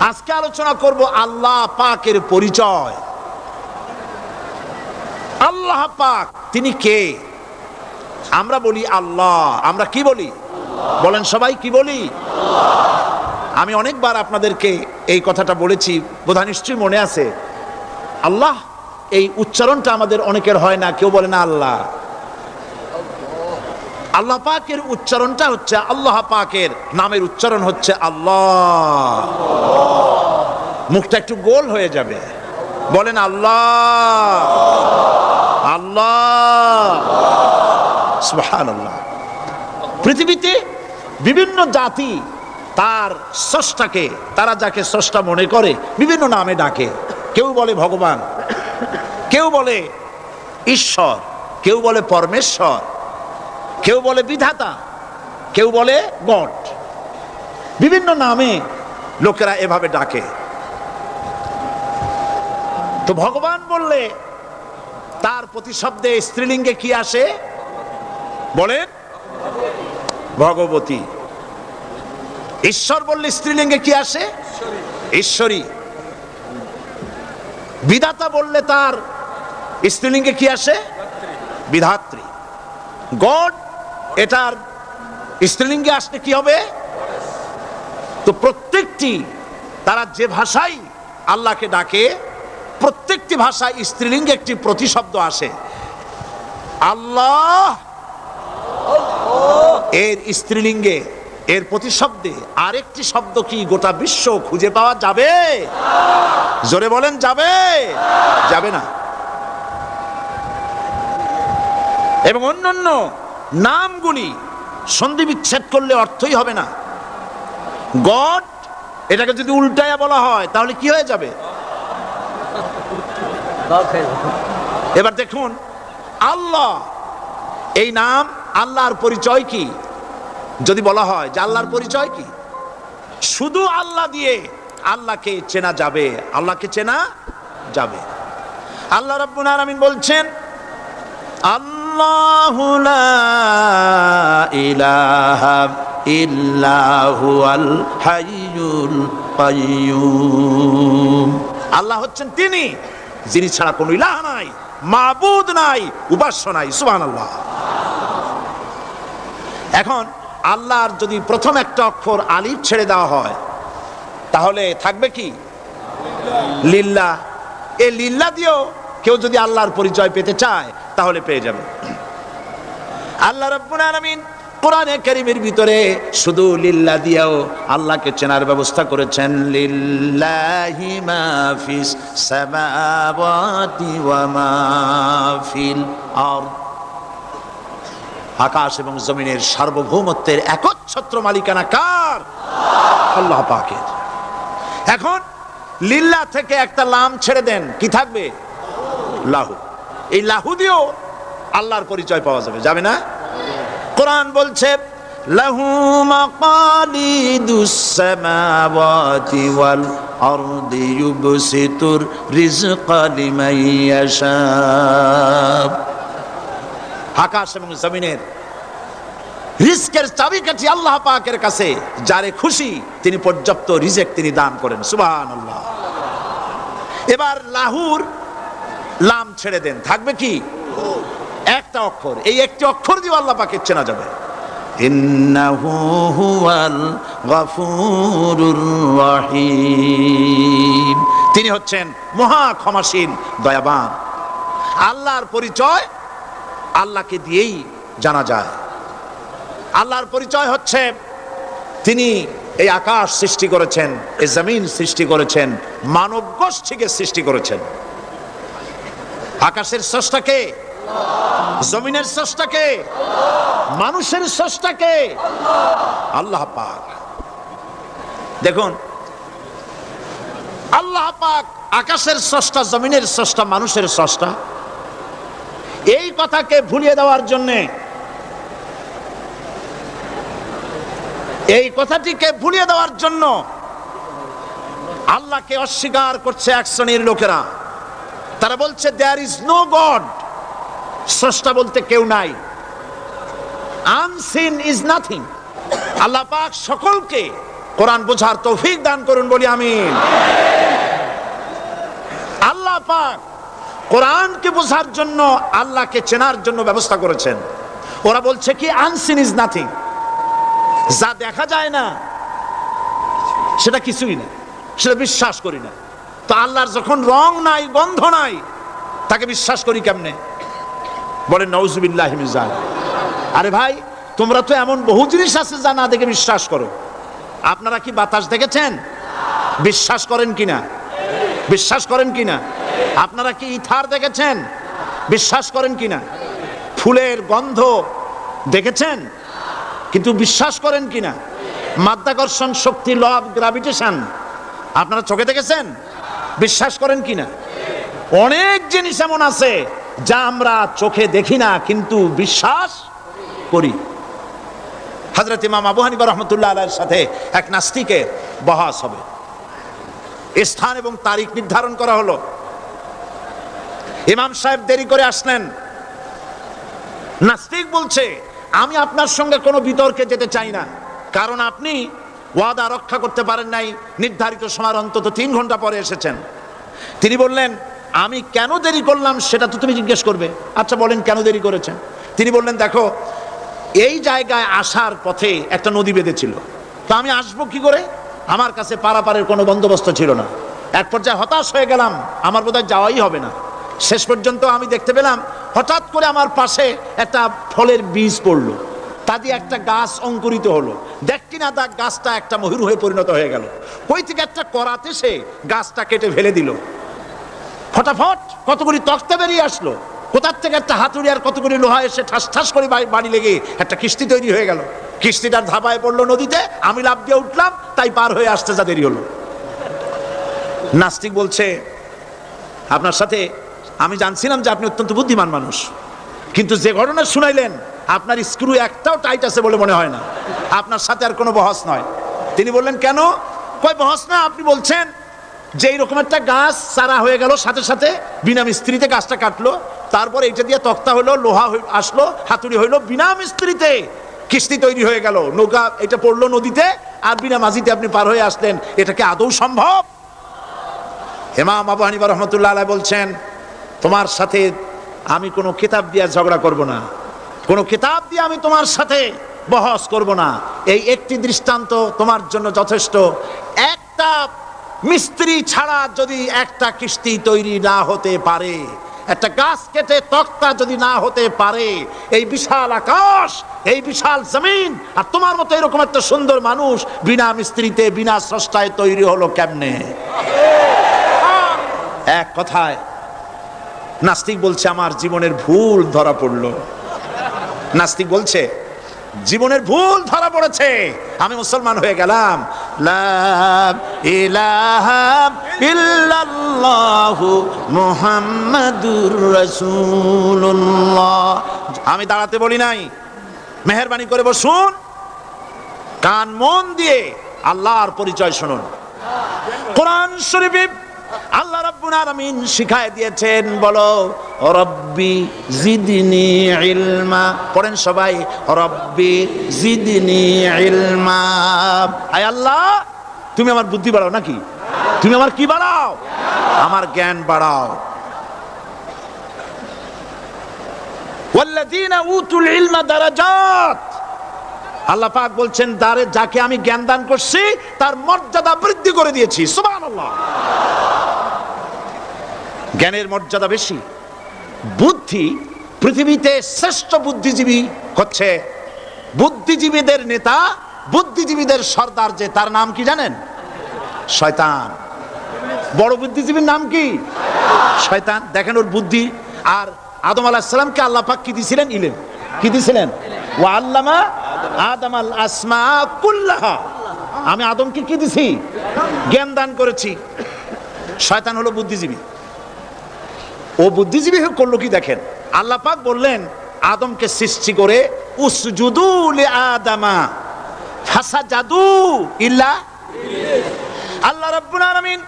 আজকে আলোচনা করব আল্লাহ পাকের পরিচয়। আল্লাহ পাক তিনি কে? আমরা বলি আল্লাহ। আমরা কি বলি? বলেন সবাই, কি বলি? আমি অনেকবার আপনাদেরকে এই কথাটা বলেছি, বোধহয় নিশ্চয়ই মনে আছে। আল্লাহ এই উচ্চারণটা আমাদের অনেকের হয় না, কেউ বলে না আল্লাহ। আল্লাহ পাকের উচ্চারণটা হচ্ছে, আল্লাহ পাকের নামের উচ্চারণ হচ্ছে আল্লাহ। মুখটা একটু গোল হয়ে যাবে, বলেন আল্লাহ আল্লাহ সুবহানাল্লাহ। পৃথিবীতে বিভিন্ন জাতি তার স্রষ্টাকে, তারা যাকে স্রষ্টা মনে করে বিভিন্ন নামে ডাকে। কেউ বলে ভগবান, কেউ বলে ঈশ্বর, কেউ বলে পরমেশ্বর, কেউ বলে বিধাতা, কেউ বলে গড। বিভিন্ন নামে লোকেরা এভাবে ডাকে। তো ভগবান বললে তার প্রতিশব্দে স্ত্রীলিঙ্গে কি আসে? বলেন ভগবতী। ঈশ্বর বললে স্ত্রীলিঙ্গে কি আসে? ঈশ্বরী। বিধাতা বললে তার স্ত্রীলিঙ্গে কি আসে? বিধাত্রী। গড, এটার স্ত্রীলিঙ্গে আসলে কি হবে? তো প্রত্যেকটি, তারা যে ভাষায় আল্লাহকে ডাকে, প্রত্যেকটি ভাষায় স্ত্রীলিঙ্গে একটি প্রতিশব্দ আসে। আল্লাহ এর স্ত্রীলিঙ্গে, এর প্রতিশব্দে আরেকটি শব্দ কি গোটা বিশ্ব খুঁজে পাওয়া যাবে? জোরে বলেন, যাবে? যাবে না। এবং অন্যান্য নামগুলি সন্ধি বিচ্ছেদ করলে অর্থই হবে না। গড, এটাকে যদি উল্টায়া বলা হয় তাহলে কি হয়ে যাবে? এবার দেখুন, আল্লাহ এই নাম, আল্লাহর পরিচয় কি? যদি বলা হয় যে আল্লাহর পরিচয় কি, শুধু আল্লাহ দিয়ে আল্লাহকে চেনা যাবে, আল্লাহকে চেনা যাবে। আল্লাহ রাব্বুল আলামিন বলছেন, আল্লাহু লা ইলাহা ইল্লা হুয়াল হাইয়ুল কাইয়্যুম। আল্লাহ হচ্ছেন তিনি যিনি ছাড়া কোনো ইলাহ নাই, মাবুদ নাই, উপাস্য নাই। সুবহানাল্লাহ। এখন আল্লাহর যদি প্রথম একটা অক্ষর আলিফ ছেড়ে দেওয়া হয় তাহলে থাকবে কি? লিল্লাহ। এই লিল্লাহ দিয়েও কেউ যদি আল্লাহর পরিচয় পেতে চায় তাহলে পেয়ে যাবে। আল্লাহ রাব্বুল আলামিন কোরআনে কারীমের ভিতরে শুধু লিল্লাহ দিয়েও আল্লাহকে চেনার ব্যবস্থা করেছেন। লিল্লাহি মা ফিস সামাওয়াতি ওয়া মা ফিল আরদ। আকাশ এবং জমিনের সার্বভৌমত্বের একচ্ছত্র মালিকানা কার? আল্লাহ পাকের। এখন লিল্লাহ থেকে একটা লাম ছেড়ে দেন, কি থাকবে? লাহু। এই লাহু দিয়েও আল্লাহর পরিচয় পাওয়া যাবে, যাবে না? কোরআন বলছে, লাহু মাকালিদুস সামাওয়াতি ওয়াল আরদি ইউবসিতুর রিজকা লিমান ইয়াশা। আকাশ এবং জমিনের রিজকের চাবিকাঠি আল্লাহ পাকের কাছে, যারে খুশি তিনি পর্যাপ্ত রিজক তিনি দান করেন। সুবহানাল্লাহ। এবার লাহুর লাম ছেড়ে দেন, থাকবে কি? একটা অক্ষর। এই একটি অক্ষর দিয়ে আল্লাহ পাকে চেনা যাবে। ইন্নাহু হুয়াল গফুরুর রহিম। তিনি হচ্ছেন মহা ক্ষমাশীল, দয়াবান। আল্লাহর পরিচয় আল্লাহকে দিয়েই জানা যায়। আল্লাহর পরিচয় হচ্ছে তিনি এই আকাশ সৃষ্টি করেছেন, এই জমিন সৃষ্টি করেছেন, মানব গোষ্ঠীকে সৃষ্টি করেছেন। আকাশের স্রষ্টাকে, জমিনের স্রষ্টাকে, মানুষের স্রষ্টাকে আল্লাহ পাক। দেখুন, আল্লাহ পাক আকাশের স্রষ্টা, জমিনের স্রষ্টা, মানুষের স্রষ্টা। এই কথাকে ভুলিয়ে দেওয়ার জন্যে, এই কথাটিকে ভুলিয়ে দেওয়ার জন্য আল্লাহকে অস্বীকার করছে এক শ্রেণীর লোকেরা। তারা বলছে দেয়ার ইজ নো গড, স্রষ্টা বলতে কেউ নাই। Unseen is nothing. আল্লাহ পাক সকলকে কোরআন বোঝার তৌফিক দান করুন, বলি আমিন। আল্লাহ পাক কোরআনকে বোঝার জন্য, আল্লাহকে চেনার জন্য ব্যবস্থা করেছেন। ওরা বলছে কি আনসিন ইজ নাথিং, যা দেখা যায় না সেটা কিছুই না, সেটা বিশ্বাস করি না। তো আল্লাহর যখন রং নাই, গন্ধ নাই, তাকে বিশ্বাস করি কেমনে? বলেন নাউজুবিল্লাহি মিন যালিক। আরে ভাই, তোমরা তো এমন বহু জিনিস আছে যা না দেখে বিশ্বাস করো। আপনারা কি বাতাস দেখেছেন? বিশ্বাস করেন কিনা? বিশ্বাস করেন কিনা? আপনারা কি ইথার দেখেছেন? বিশ্বাস করেন কিনা? ফুলের গন্ধ দেখেছেন কিন্তু বিশ্বাস করেন কিনা? মাধ্যাকর্ষণ শক্তি, ল অফ গ্র্যাভিটেশন আপনারা চোখে দেখেছেন? বিশ্বাস করেন কিনা? অনেক জিনিস এমন আছে যা আমরা চোখে দেখি না কিন্তু বিশ্বাস করি। হযরত ইমাম আবু হানিফা রাহমাতুল্লাহ আলাইহির সাথে এক নাস্তিকের বহস হবে। স্থান এবং তারিখ নির্ধারণ করা হলো। ইমাম সাহেব দেরি করে আসলেন। নাস্তিক বলছে, আমি আপনার সঙ্গে কোনো বিতর্কে যেতে চাই না, কারণ আপনি ওয়াদা রক্ষা করতে পারেন নাই, নির্ধারিত সময়ের অন্তত 3 ঘন্টা পরে এসেছেন। তিনি বললেন, আমি কেন দেরি করলাম সেটা তো তুমি জিজ্ঞেস করবে। আচ্ছা বলেন কেন দেরি করেছেন? তিনি বললেন, দেখো এই জায়গায় আসার পথে একটা নদী বেঁধেছিল, তো আমি আসবো কি করে? আমার কাছে পারাপারের কোনো বন্দোবস্ত ছিল না। এক পর্যায়ে হতাশ হয়ে গেলাম, আমার বোধহয় যাওয়াই হবে না। শেষ পর্যন্ত আমি দেখতে পেলাম হঠাৎ করে আমার পাশে একটা ফলের বীজ পড়লো, তা দিয়ে একটা গাছ অঙ্কুরিত হলো। দেখি না তা গাছটা একটা ময়ূর হয়ে পরিণত হয়ে গেল। কই থেকে একটা করাতে সে গাছটা কেটে ফেলে দিল। ফটাফট কতগুলি তক্তা বেরিয়ে আসলো, কোথার থেকে একটা হাতুড়ি আর কতগুলি লোহা এসে ঠাস ঠাস করে বাড়ি লেগে একটা কিস্তি তৈরি হয়ে গেল। কিস্তিটার ধাপায় পড়লো নদীতে, আমি লাফ দিয়ে উঠলাম, তাই পার হয়ে আসতে যা দেরি হলো। নাস্তিক বলছে, আপনার সাথে আমি জানছিলাম যে আপনি অত্যন্ত বুদ্ধিমান মানুষ, কিন্তু যে ঘটনা শুনাইলেন আপনার স্ক্রু একটাও টাইট আছে বলে মনে হয় না, আপনার সাথে আর কোনো বহস নয়। তিনি বললেন, কেন? কই বহস না, আপনি বলছেন যে এইরকম একটা গাছ চারা হয়ে গেল, সাথে সাথে বিনা মিস্ত্রিতে গাছটা কাটলো, তারপর এইটা দিয়ে তক্তা হইলো, লোহা আসলো, হাতুড়ি হইলো, বিনা মিস্ত্রিতে কিস্তি তৈরি হয়ে গেল, নৌকা এটা পড়লো নদীতে, আর বিনা মাঝিতে আপনি পার হয়ে আসলেন। এটা কি আদৌ সম্ভব? ইমাম আবু হানিফা রাহমাতুল্লাহ আলাইহি বলছেন, তোমার সাথে আমি কোনো কিতাব দিয়ে ঝগড়া করব না, কোনো কিতাব দিয়ে আমি তোমার সাথে বহস করব না। এই একটি দৃষ্টান্ত তোমার জন্য যথেষ্ট। একটা মিস্ত্রি ছাড়া যদি একটা কিস্তি তৈরি না হতে পারে, একটা গাছ কেটে তক্তা যদি না হতে পারে, এই বিশাল আকাশ, এই বিশাল জমিন, আর তোমার মতো এরকম একটা সুন্দর মানুষ বিনা মিস্ত্রিতে, বিনা স্রষ্টায় তৈরি হলো কেমনে? এক কথায় নাস্তিক বলছে, আমার জীবনের ভুল ধরা পড়লো। নাস্তিক বলছে, জীবনের ভুল ধরা পড়েছে, আমি মুসলমান হয়ে গেলাম। লা ইলাহা ইল্লাল্লাহু মুহাম্মাদুর রাসূলুল্লাহ। আমি দাঁড়াতে বলি নাই, মেহেরবানি করে বসুন, কান মন দিয়ে আল্লাহর পরিচয় শুনুন। কোরআন শরীফে আল্লাহ রাব্বুল আলামিন শিখায় দিয়েছেন, বলো রব্বি জিদনি ইলমা। পড়েন সবাই, রব্বি জিদনি ইলমা। আয় আল্লাহ, তুমি আমার বুদ্ধি বাড়াও নাকি? তুমি আমার কি বাড়াও? আমার জ্ঞান বাড়াও। ওয়াল্লাযীনা উতুল ইলমা দারাজাত। আল্লাহ পাক বলছেন, যাকে আমি জ্ঞান দান করছি তার মর্যাদা বৃদ্ধি করে দিয়েছি। সুবহানাল্লাহ। জ্ঞানের মর্যাদা বেশি। বুদ্ধি, পৃথিবীতে শ্রেষ্ঠ বুদ্ধিজীবী হচ্ছে বুদ্ধিজীবীদের নেতা, বুদ্ধিজীবীদের সর্দার, যে তার নাম কি জানেন? শয়তান। বড় বুদ্ধিজীবীর নাম কি? শয়তান। দেখেন ওর বুদ্ধি। আর আদম আলাইহিস সালামকে আল্লাহ পাক কি দিয়েছিলেন? ইলম। কি দিয়েছিলেন? ওয়া আল্লামা আদামাল আসমা কুল্লাহা। আমি আদমকে কি দিছি? জ্ঞান দান করেছি। শয়তান হলো বুদ্ধিজীবী। ও বুদ্ধিজীবী করলো কি দেখেন, আল্লাহ পাক বললেন আদমকে সৃষ্টি করে, উসজুদু লিআদামা ফাসাজাদু ইল্লা। আল্লাহ রাব্বুল আলামিন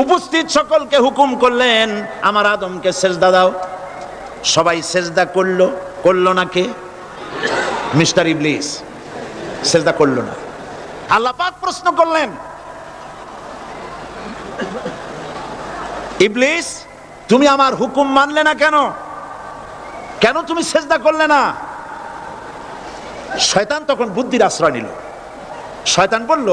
উপস্থিত সকলকে হুকুম করলেন, আমার আদমকে সেজদা দাও। সবাই সেজদা করলো। করলো না কে? মিস্টার ইবলিস সেজদা করলো না। আল্লাহ পাক প্রশ্ন করলেন, ইবলিস তুমি আমার হুকুম মানলে না কেন? কেন তুমি সেজদা করলে না? শয়তান তখন বুদ্ধির আশ্রয় নিল। শয়তান বলল,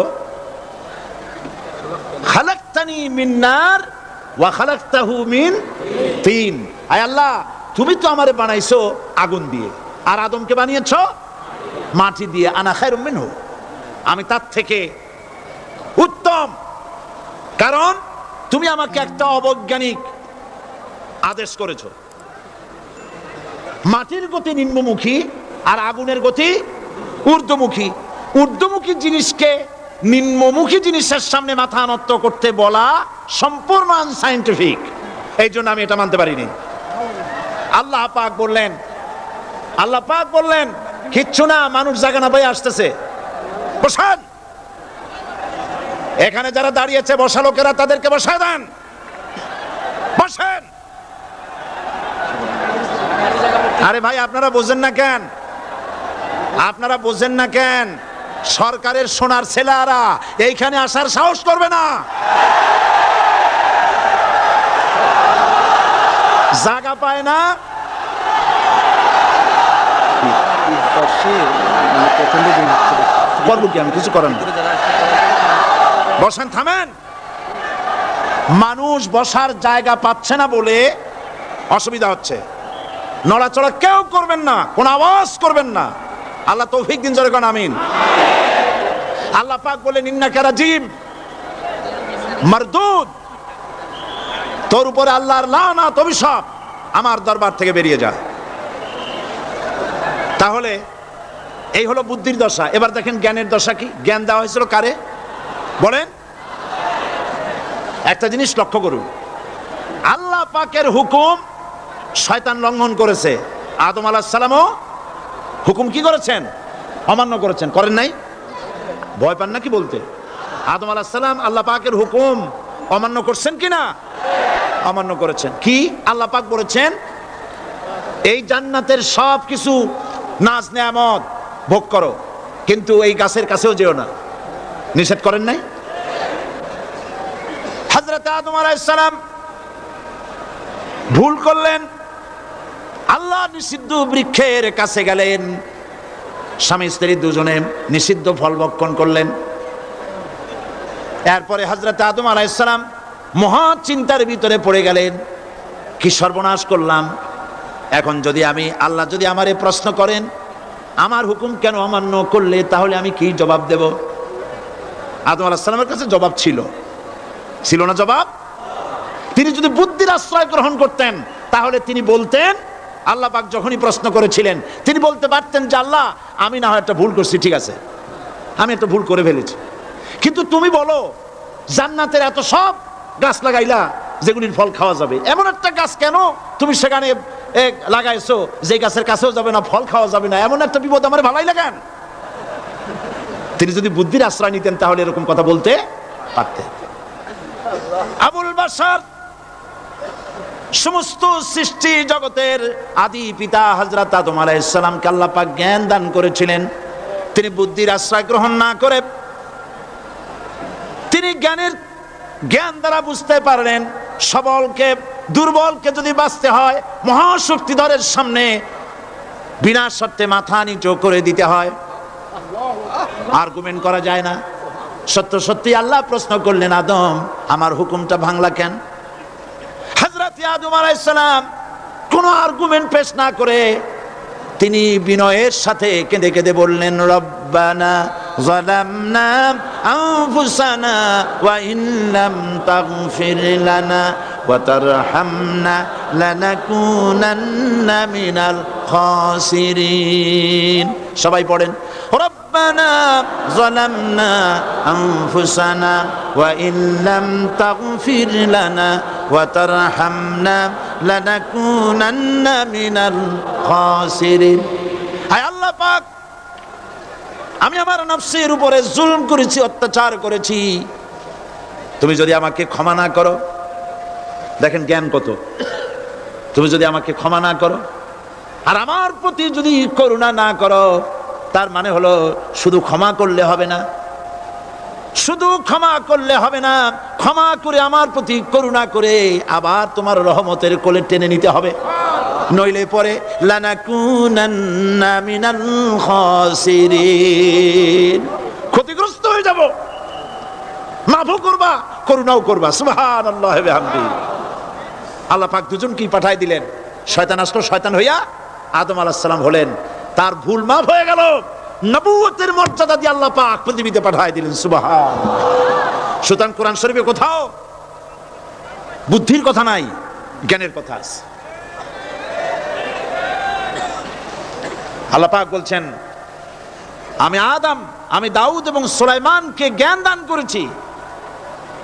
খালাকতানি মিন নার ওয়া খালাকতাহু মিন তিন। আয় আল্লাহ, তুমি তো আমারে বানাইছো আগুন দিয়ে, আর আদমকে বানিয়েছো মাটি দিয়ে। আনা খায়রুম মিনহু, আমি তার থেকে উত্তম, কারণ তুমি আমাকে একটা অবৈজ্ঞানিক আদেশ করেছো। মাটির গতি নিম্নমুখী আর আগুনের গতি ঊর্ধ্বমুখী। ঊর্ধ্বমুখী জিনিসকে নিম্নমুখী জিনিসের সামনে মাথা নত করতে বলা সম্পূর্ণ আনসাইন্টিফিক। এই জন্য আমি এটা মানতে পারিনি। আল্লাহ পাক বললেন কিচ্ছু না, মানুষ জায়গা না পাই আসতেছে, বসান। এখানে যারা দাঁড়িয়েছে বসা লোকেরা, তাদেরকে বসায় দেন, বসেন। আরে ভাই, আপনারা বোঝেন না কেন? আপনারা বোঝেন না কেন? সরকারের সোনার ছেলেরা এইখানে আসার সাহস করবে না। জায়গা পায় না। করবো কি আমি? কিছু করেন না, বসেন, থামেন। মানুষ বসার জায়গা পাচ্ছে না বলে অসুবিধা হচ্ছে। নড়াচড়া কেউ করবেন না, কোন আওয়াজ করবেন না। আল্লাহ তৌফিক দিন, জোরে কোন আমিন। আল্লাহ পাক বলেন, ইন্নাকা রাজিম মারদুদ, তোর উপরে আল্লাহর লানাত, অভিশাপ, আমার দরবার থেকে বেরিয়ে যা। তাহলে এই হলো বুদ্ধির দশা। এবার দেখেন জ্ঞানের দশা কি। জ্ঞান দেওয়া হয়েছিল কারে বলেন? একটা জিনিস লক্ষ্য করুন, আল্লাহ পাকের হুকুম শয়তান লঙ্ঘন করেছে। আদম আলাইহিস সালামও হুকুম কি করেছেন? অমান্য করেছেন। করেন নাই? ভয় পান নাকি বলতে? আদম আলাইহিস সালাম আল্লাহ পাকের হুকুম অমান্য করছেন কিনা? অমান্য করেছেন। কি আল্লাহ পাক বলেছেন? এই জান্নাতের সব কিছু নাজ নেয়ামত ভোগ করো, কিন্তু এই গাছের কাছেও যেও না। নিষেধ করেন নাই? হযরত আদম আলাইহিস সালাম ভুল করলেন, আল্লাহ নিষিদ্ধ বৃক্ষের কাছে গেলেন, স্বামী স্ত্রী দুজনে নিষিদ্ধ ফল ভক্ষণ করলেন। এরপরে হযরত আদম আলাইহিস সালাম মহা চিন্তার ভিতরে পড়ে গেলেন, কি সর্বনাশ করলাম। এখন যদি আমি, আল্লাহ যদি আমারে প্রশ্ন করেন আমার হুকুম কেন অমান্য করলে, তাহলে আমি কি জবাব দেব? আদম আলাইহিস সালামের কাছে জবাব ছিল না জবাব? তিনি যদি বুদ্ধির আশ্রয় গ্রহণ করতেন তাহলে তিনি বলতেন, আল্লাহ পাক যখনই প্রশ্ন করেছিলেন তিনি বলতে পারতেন যে আল্লাহ আমি না হয় একটা ভুল করছি, ঠিক আছে আমি একটা ভুল করে ফেলেছি, কিন্তু তুমি বলো জান্নাতের এত সব গাছ লাগাইলা যেগুলির ফল খাওয়া যাবে, এমন একটা গাছ কেন তুমি সেখানে লাগাইছো যে গাছের কাছেও যাবে না, ফল খাওয়া যাবে না, এমন একটা বিপদ আমার ভালাই লাগান। তিনি যদি বুদ্ধির আশ্রয় নিতেন তাহলে এরকম কথা বলতে পারতেন। আবুল বাশার, সমস্ত সৃষ্টি জগতের আদি পিতা হযরত আদম আলাইহিস সালামকে আল্লাহ পাক জ্ঞান দান করেছিলেন। তিনি বুদ্ধির আশ্রয় গ্রহণ না করে তিনি জ্ঞান দ্বারা বুঝতে পারলেন সবলকে দুর্বলকে যদি বাঁচতে হয় মহাশক্তিধরের সামনে বিনা শর্তে মাথা নিচু করে দিতে হয়, আর্গুমেন্ট করা যায় না। সত্য সত্যি আল্লাহ প্রশ্ন করলেন, আদম আমার হুকুমটা ভাঙলা কেন? হযরত আদম আলাইহিস সালাম কোনো আর্গুমেন্ট পেশ না করে তিনি বিনয়ের সাথে কেঁদে কেঁদে বললেন, রব্বানা যালামনা আনফুসানা ওয়া ইন লাম তাগফির লানা ওয়া তারহামনা লানাকুনান্না মিনাল খাসিরিন। সবাই পড়েন, রব্বানা যালামনা আনফুসানা ওয়া ইন লাম তাগফির লানা ওয়া তারহামনা লানাকুনান্না মিনাল খাসিরিন। হায় আল্লাহ পাক, আমি আমার নফসের উপরে জুলম করেছি, অত্যাচার করেছি, তুমি যদি আমাকে ক্ষমা না করো, দেখেন জ্ঞান কত, তুমি যদি আমাকে ক্ষমা না করো আর আমার প্রতি যদি করুণা না করো, তার মানে হলো শুধু ক্ষমা করলে হবে না, শুধু ক্ষমা করলে হবে না, ক্ষমা করে আমার প্রতি করুণা করে আবার তোমার রহমতের কোলে টেনে নিতে হবে, নইলে পরে লানাকুনান্না মিনাল খাসিরিন, ক্ষতিগ্রস্ত হয়ে যাব। মাফও করবা, করুণাও করবা। সুবহানাল্লাহ ওয়া বিহামদিহি। আল্লাহ পাক দুজনকেই পাঠায় দিলেন। শয়তান আসলো, শয়তান হইয়া আদম আলাইহিস সালাম হলেন। তার ভুল মাফ হয়ে গেল, নবুয়তের মর্যাদা দিয়ে আল্লাহ পাক পৃথিবীতে পাঠায় দিলেন। সুবহানাল্লাহ। সুতরাং কোরআন শরীফে কোথাও বুদ্ধির কথা নাই, জ্ঞানের কথা আছে। আল্লাহ পাক বলছেন, আমি আদম, আমি দাউদ এবং সুলাইমানকে জ্ঞান দান করেছি,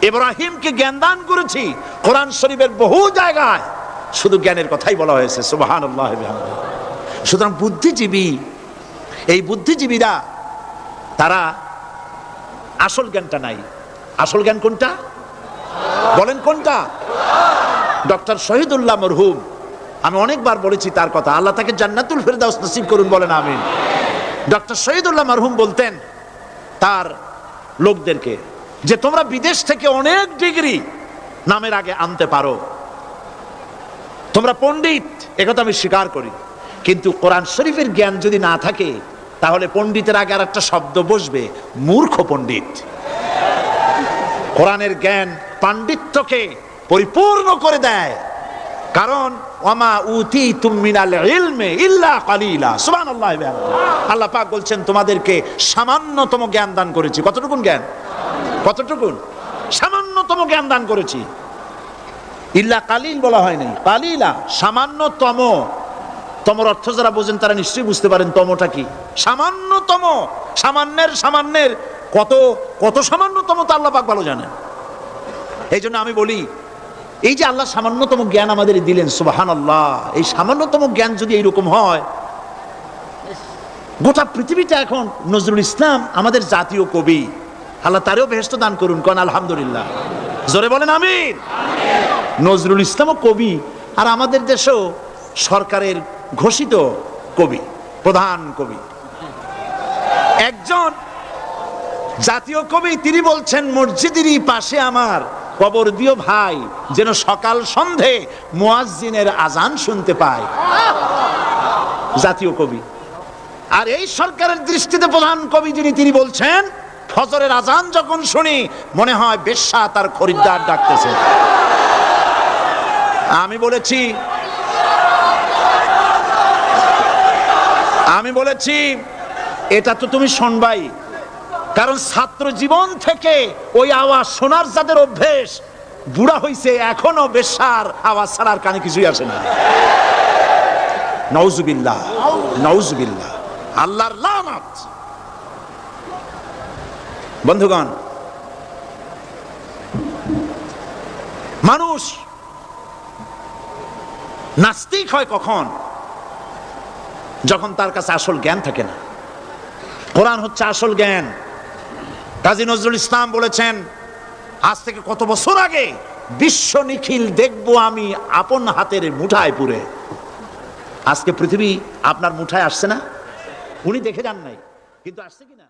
ইব্রাহিমকে জ্ঞান দান করেছি। কোরআন শরীফের বহু জায়গায় শুধু জ্ঞানের কথাই বলা হয়েছে। সুবহানাল্লাহ ওয়া বিহামদিহি। সুতরাং বুদ্ধিজীবী, এই বুদ্ধিজীবীরা তারা আসল জ্ঞানটা নাই। আসল জ্ঞান কোনটা বলেন, কোনটা? ডক্টর শহীদুল্লাহ মরহুম, আমি অনেকবার বলেছি তার কথা, আল্লাহ তাকে জান্নাতুল ফেরদাউস নসিব করুন, বলেন আমিন। ডক্টর শহীদুল্লাহ মরহুম বলতেন তার লোকদেরকে যে তোমরা বিদেশ থেকে অনেক ডিগ্রি নামের আগে আনতে পারো, তোমরা পণ্ডিত, একথা আমি স্বীকার করি, কিন্তু কোরআন শরীফের জ্ঞান যদি না থাকে তাহলে পণ্ডিতের আগে আর একটা শব্দ বসবে, মূর্খ পণ্ডিত। কোরআনের জ্ঞান পাণ্ডিত্যকে পরিপূর্ণ করে দেয়, কারণ ওয়ামা উতীতুম মিনাল ইলমি ইল্লা কালিলা। সুবহানাল্লাহ। আল্লাহ পাক বলছেন তোমাদেরকে সামান্যতম জ্ঞান দান করেছি। কতটুকুন জ্ঞান? কতটুকুন? সামান্যতম জ্ঞান দান করেছি। ইল্লা কালিল বলা হয়নি, কালিলা, সামান্যতম। তমর অর্থ যারা বোঝেন তারা নিশ্চয়ই বুঝতে পারেন তমটা কি। সামান্যতম, সামান্যের সামান্যের কত কত সামান্যতম তো আল্লাহ পাক ভালো জানেন। এই জন্য আমি বলি, এই যে আল্লাহ সামান্যতম জ্ঞান আমাদের দিলেন, সুবহানাল্লাহ, এই সামান্যতম জ্ঞান যদি এইরকম হয়, গোটা পৃথিবীটা এখন নজরুল ইসলাম আমাদের জাতীয় কবি, আল্লাহ তারেও বেহেশত দান করুন, কোন আলহামদুলিল্লাহ, জোরে বলেন আমিন। নজরুল ইসলামও কবি, আর আমাদের দেশেও সরকারের ঘোষিত কবি, প্রধান কবি। একজন জাতীয় কবি তিনি বলছেন, মসজিদেরই পাশে আমার কবর দিও ভাই, যেন সকাল সন্ধে মুয়াজ্জিনের আজান শুনতে পায়। জাতীয় কবি। আর এই সরকারের দৃষ্টিতে প্রধান কবি যিনি, তিনি বলছেন ফজরের আজান যখন শুনি মনে হয় বেশ্যা তার খরিদ্দার ডাকতেছে। আমি বলেছি এটা তো তুমি শুনবাই, কারণ ছাত্র জীবন থেকে ওই আওয়াজ শোনার যাদের অভ্যেস, বুড়া হইছে এখনো বেশ্যার আওয়াজ ছাড়ার কানে কিছুই আসে না। নাউজুবিল্লাহ, নাউজুবিল্লাহ, আল্লাহর লানত। বন্ধুগণ, মানুষ নাস্তিক হয় কখন? যখন তার কাছে আসল জ্ঞান থাকে না। কোরআন হচ্ছে আসল জ্ঞান। কাজী নজরুল ইসলাম বলেছেন, আজ থেকে কত বছর আগে, বিশ্ব নিখিল দেখবো আমি আপন হাতের মুঠায় পুরে। আজকে পৃথিবী আপনার মুঠায় আসছে না? উনি দেখে যান নাই, কিন্তু আসছে কিনা?